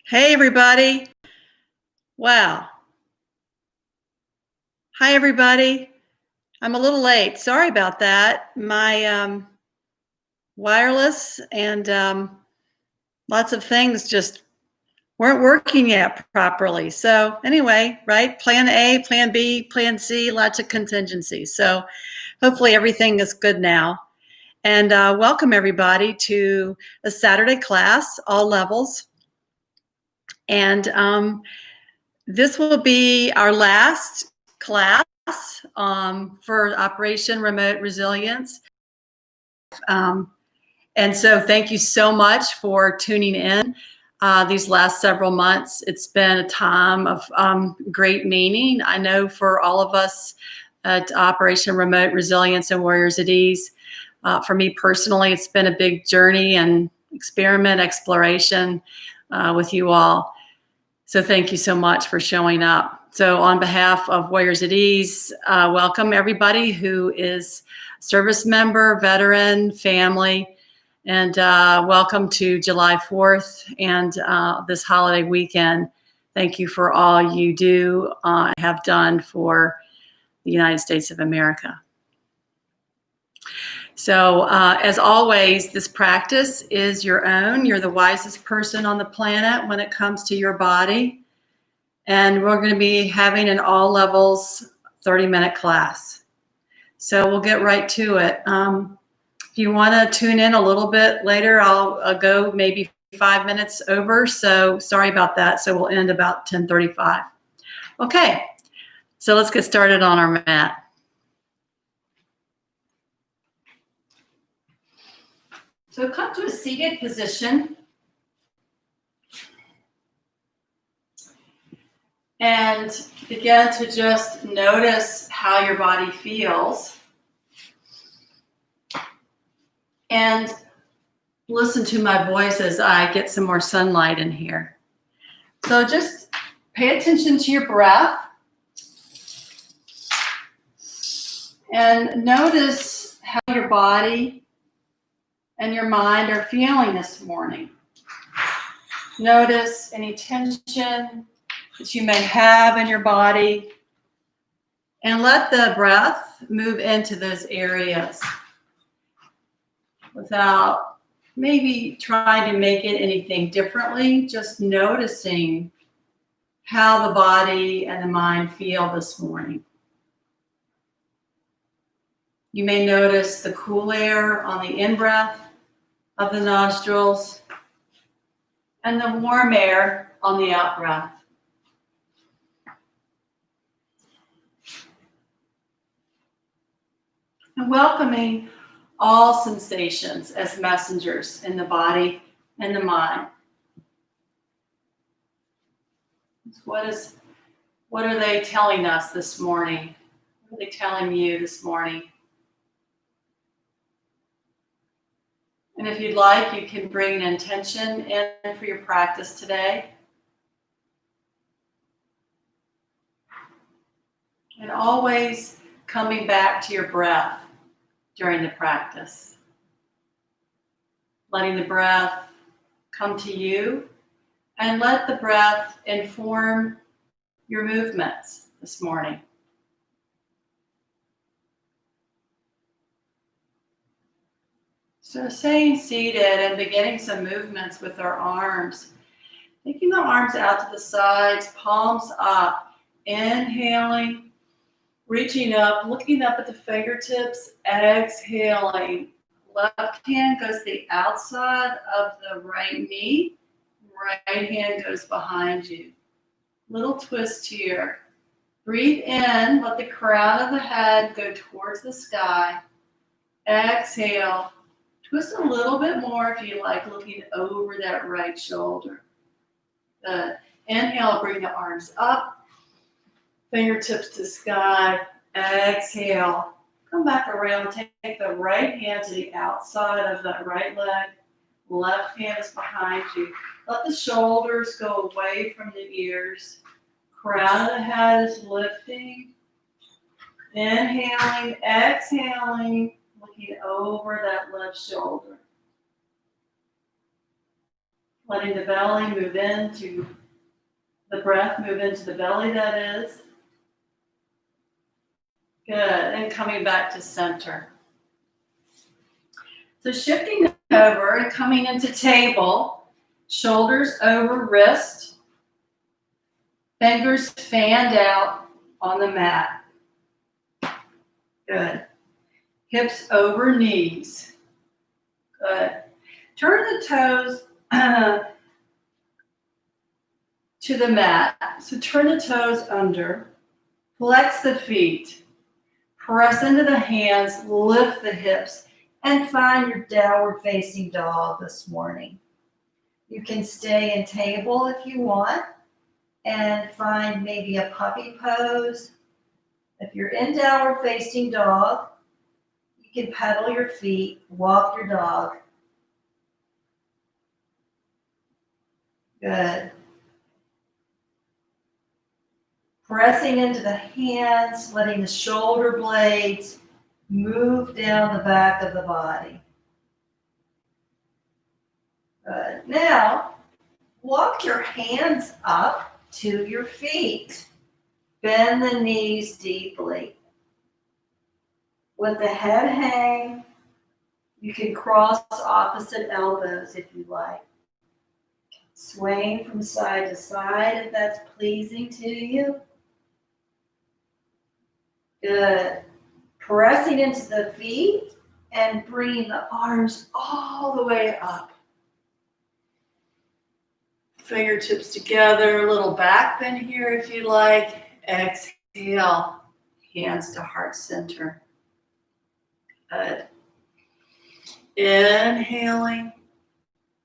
Hey, everybody. Wow. Hi, everybody. I'm a little late. Sorry about that. My wireless and lots of things just weren't working yet properly. So, anyway, right? Plan A, plan B, plan C, lots of contingencies. So, hopefully, everything is good now. And welcome, everybody, to a Saturday class, all levels. And this will be our last class for Operation Remote Resilience. And so thank you so much for tuning in these last several months. It's been a time of great meaning. I know for all of us at Operation Remote Resilience and Warriors at Ease, for me personally, it's been a big journey and exploration with you all. So thank you so much for showing up. So on behalf of Warriors at Ease, welcome everybody who is service member, veteran, family, and welcome to July 4th and this holiday weekend. Thank you for all you do, have done for the United States of America. So as always, this practice is your own. You're the wisest person on the planet when it comes to your body. And we're going to be having an all levels 30-minute class. So we'll get right to it. If you want to tune in a little bit later, I'll go maybe 5 minutes over. So sorry about that. So we'll end about 10:35. Okay, so let's get started on our mat. So come to a seated position. And begin to just notice how your body feels. And listen to my voice as I get some more sunlight in here. So just pay attention to your breath. And notice how your body and your mind are feeling this morning. Notice any tension that you may have in your body. And let the breath move into those areas without maybe trying to make it anything differently, just noticing how the body and the mind feel this morning. You may notice the cool air on the in-breath of the nostrils and the warm air on the out-breath. And welcoming all sensations as messengers in the body and the mind. What are they telling us this morning? What are they telling you this morning? And if you'd like, you can bring an intention in for your practice today. And always coming back to your breath during the practice. Letting the breath come to you and let the breath inform your movements this morning. So staying seated and beginning some movements with our arms. Taking the arms out to the sides, palms up. Inhaling, reaching up, looking up at the fingertips, exhaling. Left hand goes to the outside of the right knee. Right hand goes behind you. Little twist here. Breathe in, let the crown of the head go towards the sky. Exhale. Twist a little bit more if you like, looking over that right shoulder. Good. Inhale, bring the arms up. Fingertips to sky. Exhale. Come back around. Take the right hand to the outside of that right leg. Left hand is behind you. Let the shoulders go away from the ears. Crown of the head is lifting. Inhaling, exhaling, looking over that left shoulder. Letting the belly move into the breath, move into the belly, that is. Good, and coming back to center. So shifting over and coming into table, shoulders over wrist, fingers fanned out on the mat. Good. Hips over knees. Good. Turn the toes to the mat. So turn the toes under. Flex the feet. Press into the hands, lift the hips, and find your downward facing dog this morning. You can stay in table if you want and find maybe a puppy pose. If you're in downward facing dog, you can pedal your feet, walk your dog. Good. Pressing into the hands, letting the shoulder blades move down the back of the body. Good. Now, walk your hands up to your feet. Bend the knees deeply. Let the head hang. You can cross opposite elbows if you like. Swaying from side to side if that's pleasing to you. Good. Pressing into the feet and bringing the arms all the way up. Fingertips together, a little back bend here if you like. Exhale, hands to heart center. Good. Inhaling,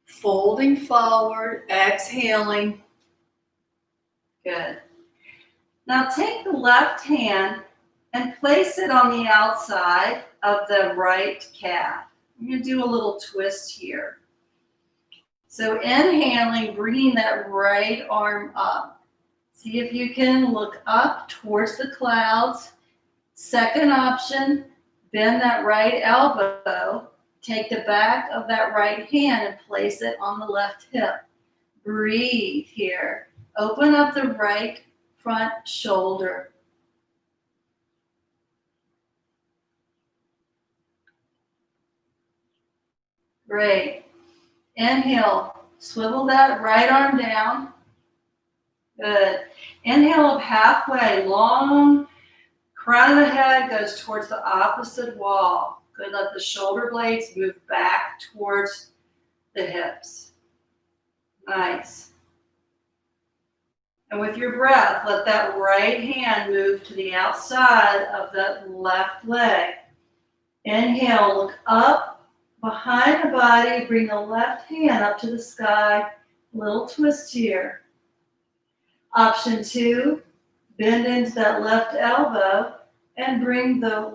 folding forward, exhaling. Good. Now take the left hand and place it on the outside of the right calf. I'm going to do a little twist here. So inhaling, bringing that right arm up. See if you can look up towards the clouds. Second option, bend that right elbow. Take the back of that right hand and place it on the left hip. Breathe here. Open up the right front shoulder. Great. Inhale. Swivel that right arm down. Good. Inhale up halfway. Long crown of the head goes towards the opposite wall. Good. Let the shoulder blades move back towards the hips. Nice. And with your breath, let that right hand move to the outside of the left leg. Inhale, look up behind the body, bring the left hand up to the sky. Little twist here. Option 2, bend into that left elbow and bring the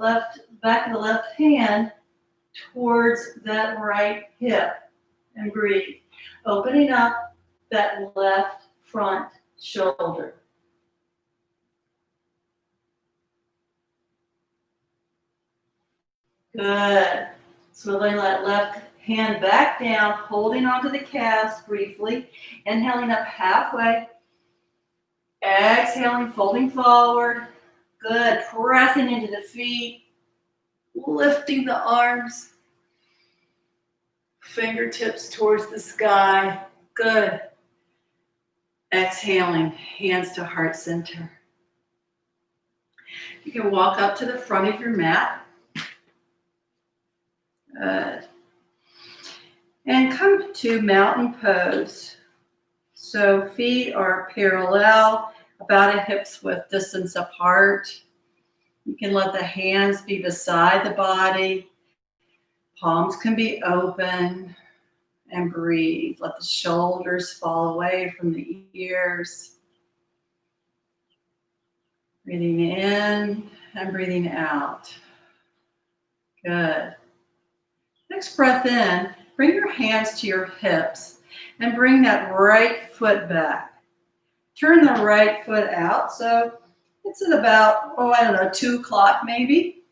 back of the left hand towards that right hip. And breathe. Opening up that left front shoulder. Good. Swiveling that left hand back down, holding onto the calves briefly. Inhaling up halfway. Exhaling, folding forward. Good. Pressing into the feet. Lifting the arms. Fingertips towards the sky. Good. Exhaling, hands to heart center. You can walk up to the front of your mat. Good. And come to mountain pose. So feet are parallel, about a hip's width distance apart. You can let the hands be beside the body. Palms can be open. And breathe. Let the shoulders fall away from the ears. Breathing in and breathing out. Good. Next breath in, bring your hands to your hips and bring that right foot back. Turn the right foot out. So it's at about, 2 o'clock maybe.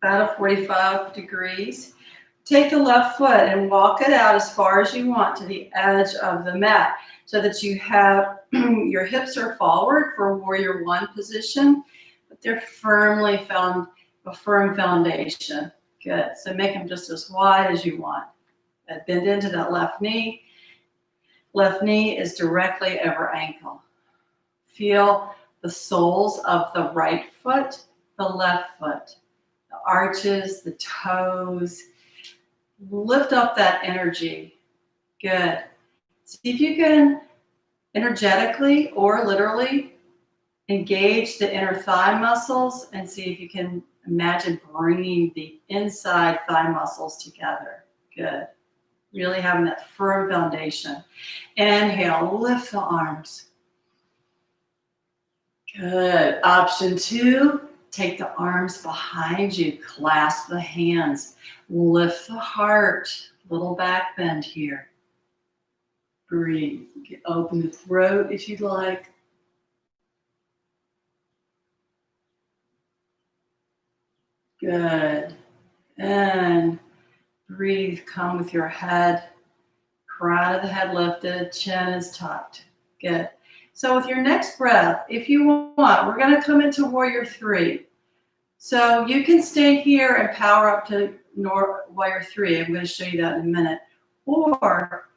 About a 45 degrees. take the left foot and walk it out as far as you want to the edge of the mat so that you have your hips are forward for warrior one position, but they're firmly found a firm foundation. Good. So make them just as wide as you want. And bend into that left knee. Left knee is directly over ankle. Feel the soles of the right foot, the left foot, the arches, the toes. Lift up that energy. Good. See if you can energetically or literally engage the inner thigh muscles and see if you can imagine bringing the inside thigh muscles together. Good. Really having that firm foundation. Inhale, lift the arms. Good. Option 2, take the arms behind you, clasp the hands, lift the heart, little back bend here. Breathe. Open the throat if you'd like. Good. And breathe. Come with your head. Crown of the head lifted. Chin is tucked. Good. So with your next breath, if you want, we're going to come into warrior 3. So you can stay here and power up to warrior 3. I'm going to show you that in a minute. Or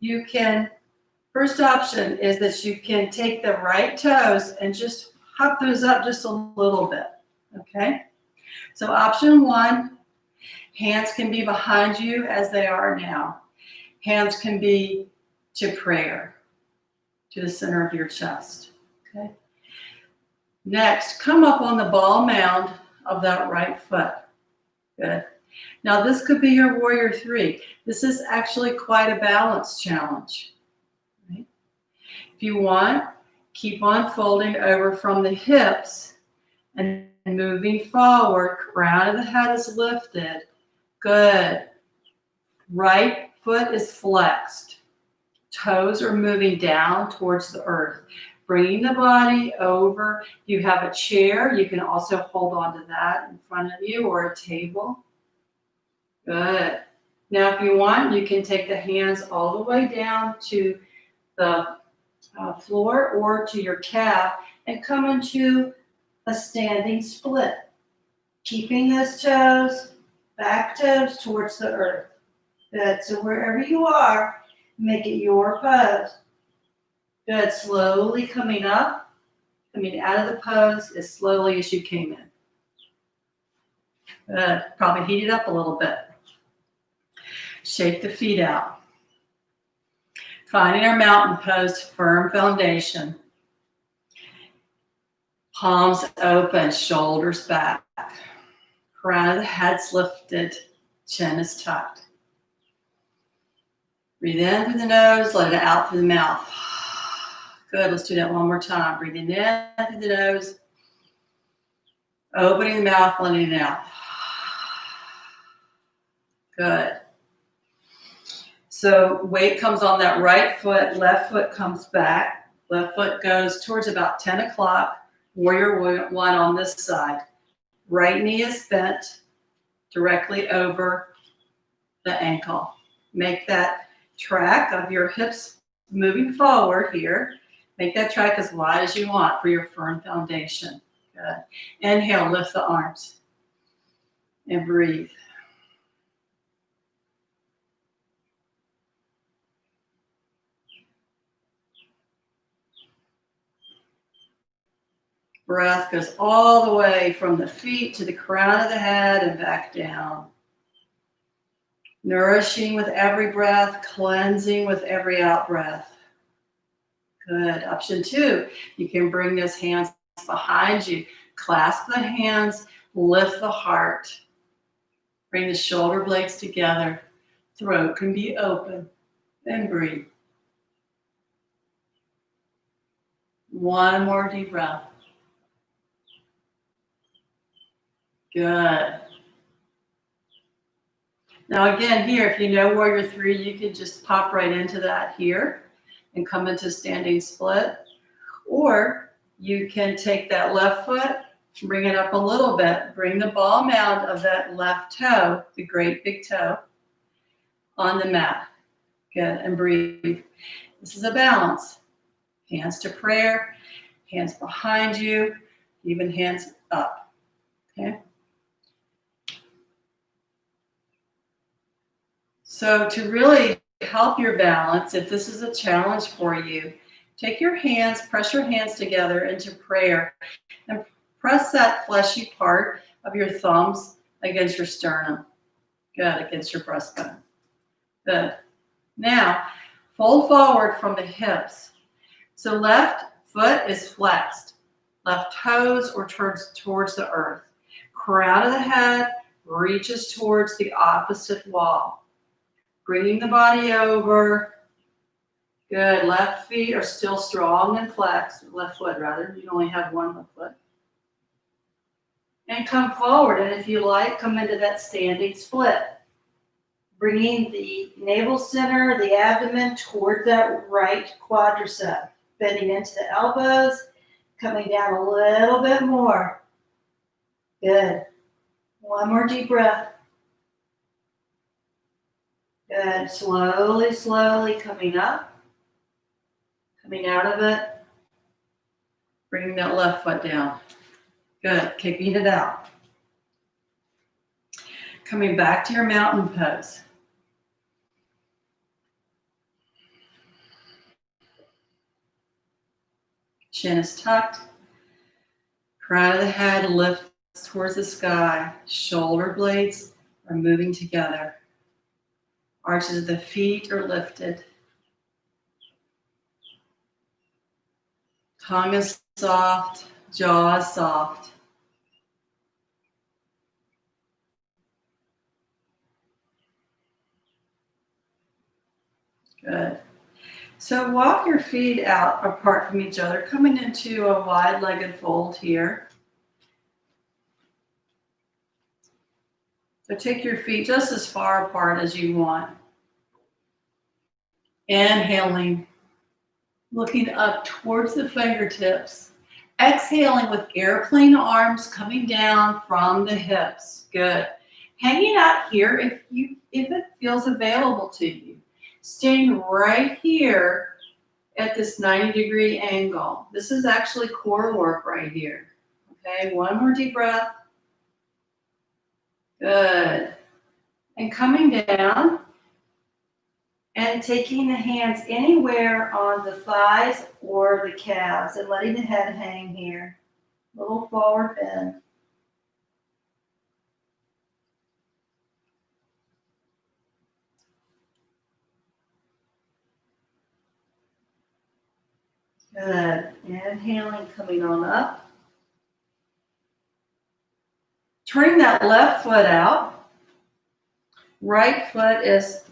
you can, first option is that you can take the right toes and just hop those up just a little bit. Okay? So option 1, hands can be behind you as they are now. Hands can be to prayer, to the center of your chest. Okay? Next, come up on the ball mound of that right foot. Good. Now this could be your warrior 3. This is actually quite a balance challenge. Right? If you want, keep on folding over from the hips and moving forward. Crown of the head is lifted. Good. Right foot is flexed. Toes are moving down towards the earth. Bringing the body over. You have a chair. You can also hold on to that in front of you or a table. Good. Now, if you want, you can take the hands all the way down to the floor or to your calf and come into a standing split. Keeping those toes, back toes towards the earth. Good. So wherever you are, make it your pose. Good. Slowly coming up, coming out of the pose as slowly as you came in. Good. Probably heat it up a little bit. Shake the feet out. Finding our mountain pose, firm foundation. Palms open, shoulders back. Crown of the head's lifted, chin is tucked. Breathe in through the nose, let it out through the mouth. Good, let's do that one more time. Breathing in through the nose, opening the mouth, letting it out. Good. So weight comes on that right foot, left foot comes back. Left foot goes towards about 10 o'clock. Warrior 1 on this side. Right knee is bent directly over the ankle. Make that track of your hips moving forward here. Make that track as wide as you want for your firm foundation. Good. Inhale, lift the arms. And breathe. Breath goes all the way from the feet to the crown of the head and back down. Nourishing with every breath, cleansing with every out breath. Good. Option 2, you can bring those hands behind you. Clasp the hands, lift the heart. Bring the shoulder blades together. Throat can be open. And breathe. One more deep breath. Good. Now again, here, if you know warrior 3, you can just pop right into that here and come into standing split. Or you can take that left foot, bring it up a little bit, bring the ball mound of that left toe, the great big toe, on the mat. Good, and breathe. This is a balance. Hands to prayer, hands behind you, even hands up. Okay? So to really help your balance, if this is a challenge for you, take your hands, press your hands together into prayer, and press that fleshy part of your thumbs against your sternum. Good, against your breastbone. Good. Now, fold forward from the hips. So left foot is flexed, left toes or towards the earth. Crown of the head reaches towards the opposite wall. Bringing the body over. Good. Left feet are still strong and flexed. Left foot, rather. You only have one left foot. And come forward. And if you like, come into that standing split. Bringing the navel center, the abdomen toward that right quadricep. Bending into the elbows. Coming down a little bit more. Good. One more deep breath. Good. Slowly, slowly coming up. Coming out of it. Bringing that left foot down. Good. Kicking it out. Coming back to your mountain pose. Chin is tucked. Crown of the head lifts towards the sky. Shoulder blades are moving together. Arches of the feet are lifted. Tongue is soft. Jaw is soft. Good. So walk your feet out apart from each other, coming into a wide-legged fold here. So take your feet just as far apart as you want. Inhaling, looking up towards the fingertips. Exhaling with airplane arms coming down from the hips. Good. Hanging out here if it feels available to you. Staying right here at this 90-degree angle. This is actually core work right here. Okay, one more deep breath. Good. And coming down and taking the hands anywhere on the thighs or the calves and letting the head hang here. Little forward bend. Good. Inhaling, coming on up. Turning that left foot out. Right foot is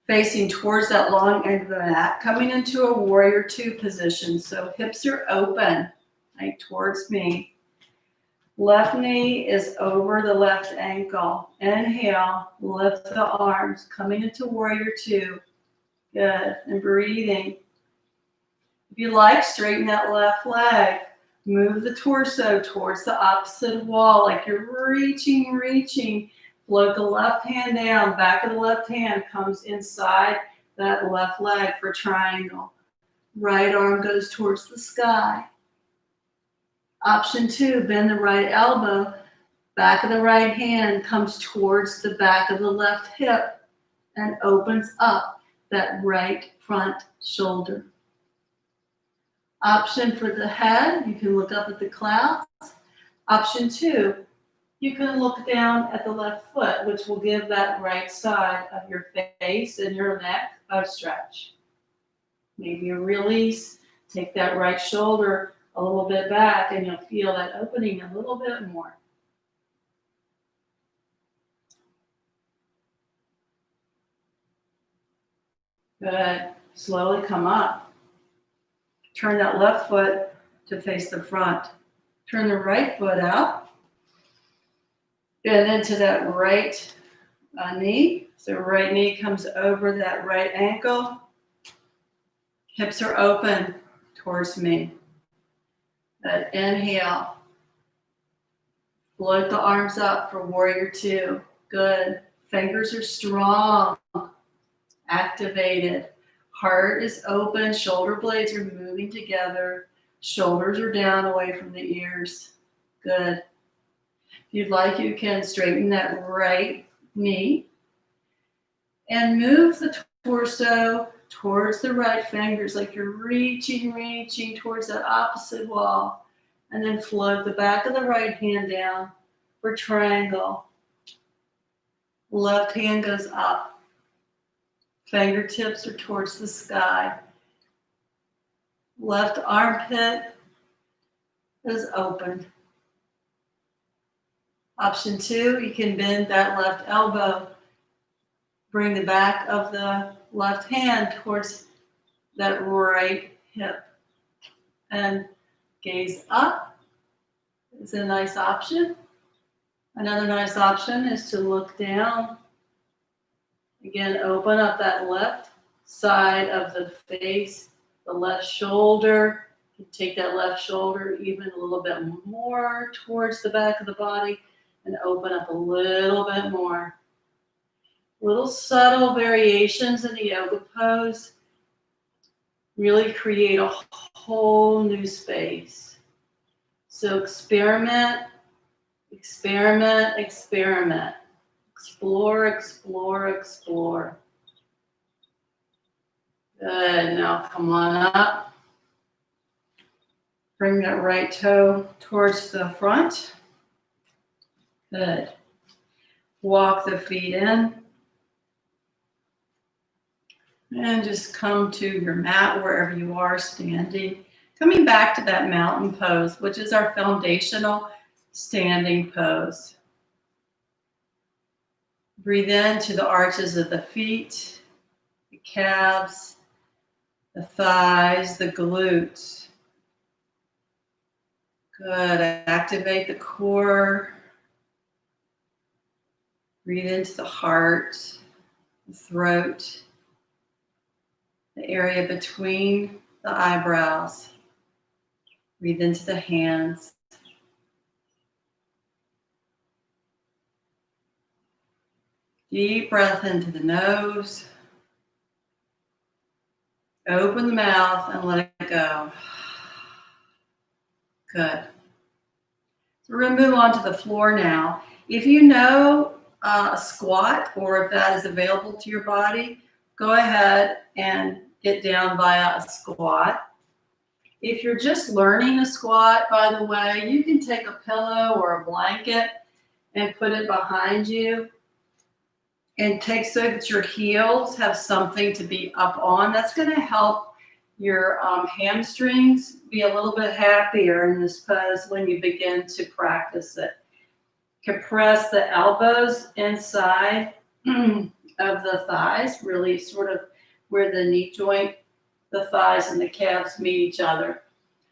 facing towards that long end of the mat, coming into a warrior two position. So hips are open, right towards me. Left knee is over the left ankle. Inhale, lift the arms, coming into warrior two. Good. And breathing. If you like, straighten that left leg. Move the torso towards the opposite wall like you're reaching. Float the left hand down. Back of the left hand comes inside that left leg for triangle. Right arm goes towards the sky. Option two, bend the right elbow. Back of the right hand comes towards the back of the left hip and opens up that right front shoulder. Option for the head, you can look up at the clouds. Option two, you can look down at the left foot, which will give that right side of your face and your neck a stretch. Maybe a release, take that right shoulder a little bit back and you'll feel that opening a little bit more. Good. Slowly come up. Turn that left foot to face the front. Turn the right foot out. Bend into that right knee. So right knee comes over that right ankle. Hips are open towards me. That inhale. Float the arms up for warrior two. Good. Fingers are strong, activated. Heart is open, shoulder blades are moving together. Shoulders are down away from the ears. Good. If you'd like, you can straighten that right knee and move the torso towards the right fingers, like you're reaching towards that opposite wall. And then float the back of the right hand down for triangle. Left hand goes up. Fingertips are towards the sky. Left armpit is open. Option 2, you can bend that left elbow. Bring the back of the left hand towards that right hip. And gaze up is a nice option. Another nice option is to look down. Again, open up that left side of the face, the left shoulder. You take that left shoulder even a little bit more towards the back of the body and open up a little bit more. Little subtle variations in the yoga pose really create a whole new space. So experiment. Explore. Good. Now come on up. Bring that right toe towards the front. Good. Walk the feet in. And just come to your mat wherever you are standing. Coming back to that mountain pose, which is our foundational standing pose. Breathe into the arches of the feet, the calves, the thighs, the glutes. Good. Activate the core. Breathe into the heart, the throat, the area between the eyebrows. Breathe into the hands. Deep breath into the nose. Open the mouth and let it go. Good. So we're going to move on to the floor now. If you know a squat, or if that is available to your body, go ahead and get down via a squat. If you're just learning a squat, by the way, you can take a pillow or a blanket and put it behind you and take so that your heels have something to be up on. That's going to help your hamstrings be a little bit happier in this pose when you begin to practice it. Compress the elbows inside of the thighs, really sort of where the knee joint, the thighs and the calves meet each other.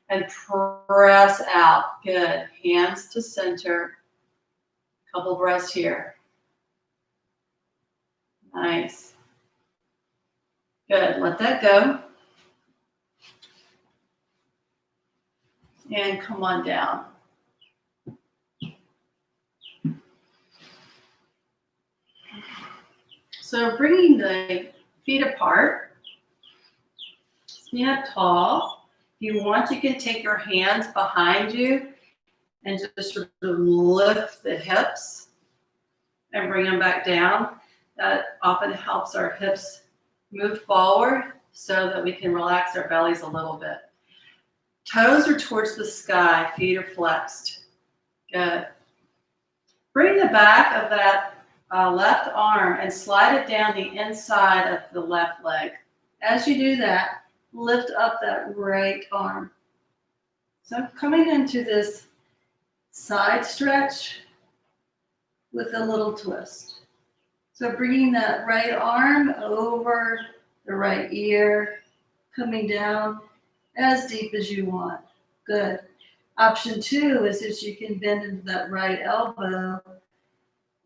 And press out. Good. Hands to center. Couple breaths here. Nice. Good. Let that go. And come on down. So bringing the feet apart, stand up tall. If you want, you can take your hands behind you and just sort of lift the hips and bring them back down. That often helps our hips move forward so that we can relax our bellies a little bit. Toes are towards the sky, feet are flexed. Good. Bring the back of that left arm and slide it down the inside of the left leg. As you do that, lift up that right arm. So coming into this side stretch with a little twist. So bringing that right arm over the right ear, coming down as deep as you want. Good. Option 2 is that you can bend into that right elbow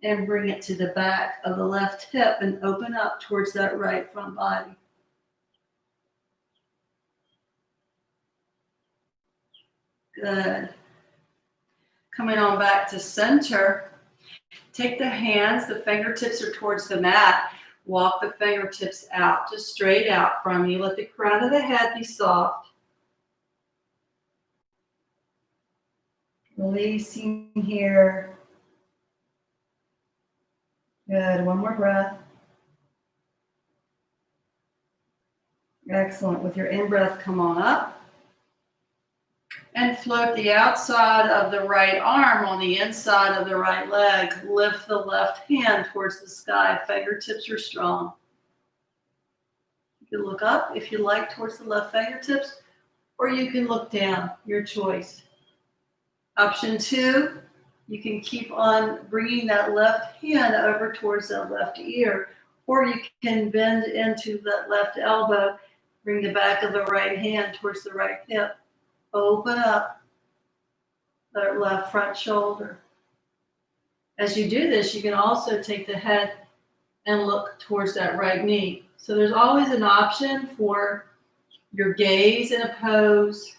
and bring it to the back of the left hip and open up towards that right front body. Good. Coming on back to center. Take the hands, the fingertips are towards the mat. Walk the fingertips out, just straight out from you. Let the crown of the head be soft. Releasing here. Good. One more breath. Excellent. With your in-breath, come on up. And float the outside of the right arm on the inside of the right leg. Lift the left hand towards the sky. Fingertips are strong. You can look up if you like towards the left fingertips, or you can look down, your choice. Option 2, you can keep on bringing that left hand over towards that left ear, or you can bend into that left elbow, bring the back of the right hand towards the right hip. Open up that left front shoulder. As you do this, you can also take the head and look towards that right knee. So there's always an option for your gaze in a pose,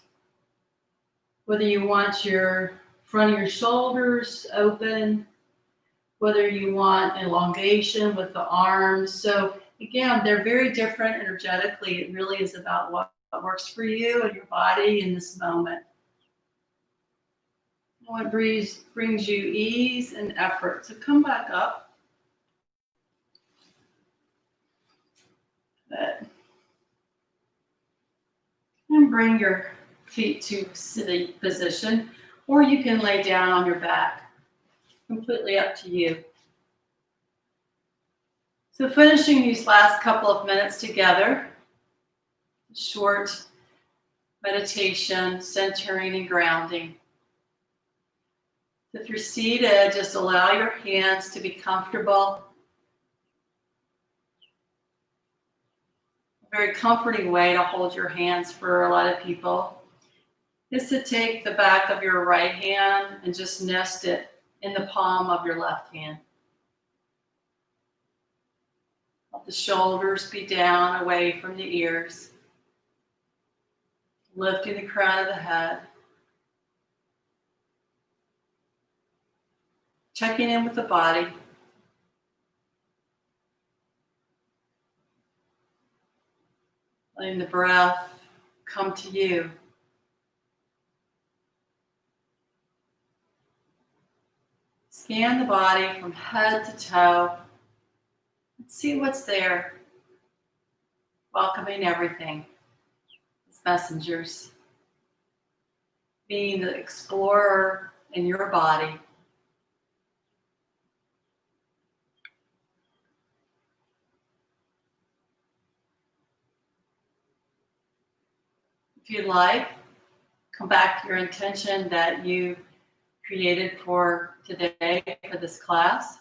whether you want your front of your shoulders open, whether you want elongation with the arms. So again, they're very different energetically. It really is about what works for you and your body in this moment. What brings you ease and effort. So come back up. Good. And bring your feet to sitting position, or you can lay down on your back. Completely up to you. So finishing these last couple of minutes together, short meditation, centering and grounding. If you're seated, just allow your hands to be comfortable. A very comforting way to hold your hands for a lot of people is to take the back of your right hand and just nest it in the palm of your left hand. Let the shoulders be down away from the ears. Lifting the crown of the head. Checking in with the body. Letting the breath come to you. Scan the body from head to toe. And see what's there. Welcoming everything. As messengers. Being the explorer in your body. If you'd like, come back to your intention that you created for today, for this class.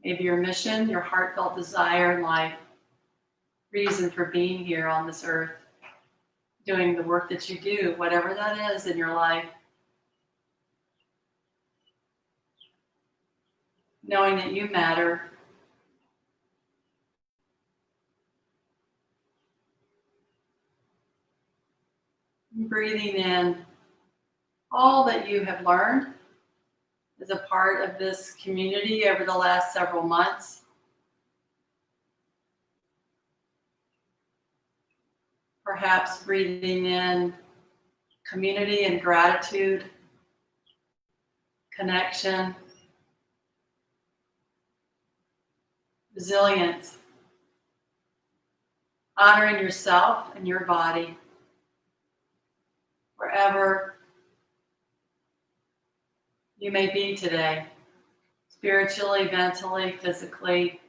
Maybe your mission, your heartfelt desire in life, reason for being here on this earth, doing the work that you do, whatever that is in your life. Knowing that you matter. Breathing in all that you have learned as a part of this community over the last several months. Perhaps breathing in community and gratitude, connection, resilience, honoring yourself and your body. Wherever you may be today, spiritually, mentally, physically,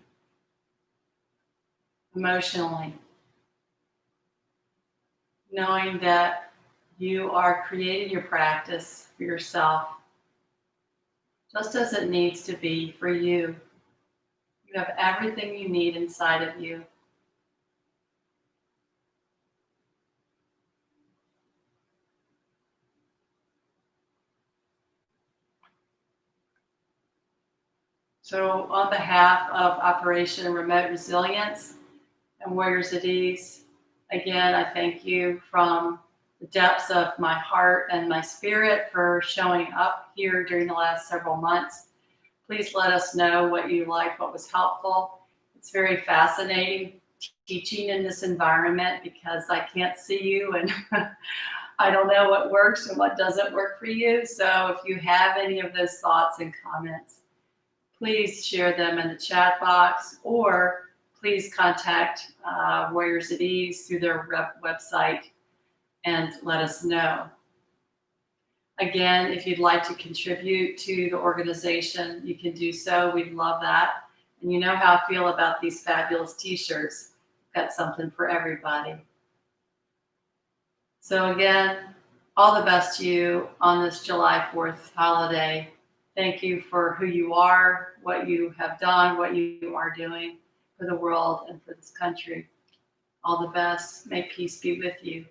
emotionally, knowing that you are creating your practice for yourself, just as it needs to be for you. You have everything you need inside of you. So on behalf of Operation Remote Resilience and Warriors at Ease, again, I thank you from the depths of my heart and my spirit for showing up here during the last several months. Please let us know what you liked, what was helpful. It's very fascinating teaching in this environment because I can't see you and I don't know what works and what doesn't work for you. So if you have any of those thoughts and comments, please share them in the chat box, or please contact Warriors at Ease through their website and let us know. Again, if you'd like to contribute to the organization, you can do so. We'd love that. And you know how I feel about these fabulous t-shirts. Got something for everybody. So again, all the best to you on this July 4th holiday. Thank you for who you are, what you have done, what you are doing for the world and for this country. All the best. May peace be with you.